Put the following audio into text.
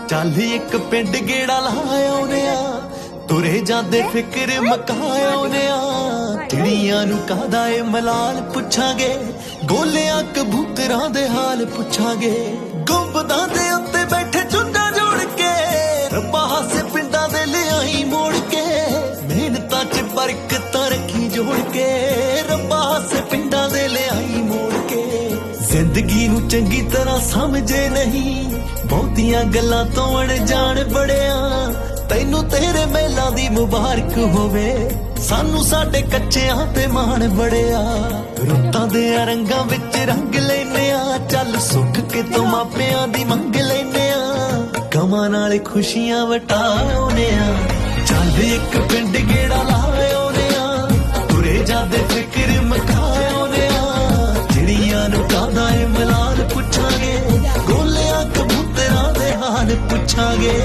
ਚੱਲ ਇੱਕ ਪਿੰਡ ਗੇੜਾ ਲਾਇਆ ਆਉਨੇ ਆ, ਤੁਰੇ ਜਾਂਦੇ ਫਿਕਰ ਮਕਾਇਆ ਆਉਨੇ ਆ। ਚਿੜੀਆਂ ਨੂੰ ਕਾਹਦਾ ਏ ਮਲਾਲ ਪੁੱਛਾਂਗੇ, ਗੋਲਿਆਂ ਕਬੂਤਰਾਂ ਦੇ ਹਾਲ ਪੁੱਛਾਂਗੇ। ਗੁੰਬਦਾਂ ਦੇ ਉੱਤੇ ਬੈਠੇ ਚੁੰਝਾਂ ਜੋੜ ਕੇ, ਰੱਬਾ ਹਾਸੇ ਪਿੰਡਾਂ ਦੇ ਲਿਆਈ ਮੋੜ ਕੇ। ਮਿਹਨਤਾਂ 'ਚ ਬਰਕਤਾਂ ਰੱਖੀ ਜੋੜ ਕੇ, ਰੱਬਾ ਹਾਸੇ ਪਿੰਡਾਂ ਦੇ ਲਿਆਈ ਮੋੜ ਕੇ। ਜ਼ਿੰਦਗੀ ਨੂੰ ਚੰਗੀ ਤਰ੍ਹਾਂ ਸਮਝੇ ਨਹੀਂ, ਬਹੁਤੀਆਂ ਗੱਲਾਂ ਤੋਂ ਅਣਜਾਣ ਬੜਿਆ। ਤੈਨੂੰ ਤੇਰੇ ਮੇਲਾਂ ਦੀ ਮੁਬਾਰਕ ਹੋਵੇ, ਸਾਨੂੰ ਸਾਡੇ ਕੱਚਿਆਂ ਤੇ ਮਾਣ ਬੜਿਆ। ਰੁੱਤਾਂ ਦੇ ਰੰਗਾਂ ਵਿੱਚ ਰੰਗ ਲੈਨੇ ਆ, ਚੱਲ ਸੁੱਖ ਕੇ ਤੋਂ ਮਾਪਿਆਂ ਦੀ ਮੰਗ ਲੈਨੇ ਆ। ਗਮਾਂ ਨਾਲ ਖੁਸ਼ੀਆਂ ਵਟਾਉਨੇ ਆ, ਚੱਲ ਇੱਕ ਪਿੰਡ ਗੇੜਾ ਲਾਉਨੇ ਆ। ਤੁਰੇ ਜਾਂਦੇ ਫਿਕਰ ਮਕਾਉਨੇ ਆ, ਚਿੜੀਆਂ ਨੂੰ ਕਾਹਦਾ ਏ ਮਲਾਲ ਪੁੱਛਾਂਗੇ, ਗੋਲਿਆਂ ਕਬੂਤਰਾਂ ਦੇ ਹਾਲ ਪੁੱਛਾਂਗੇ।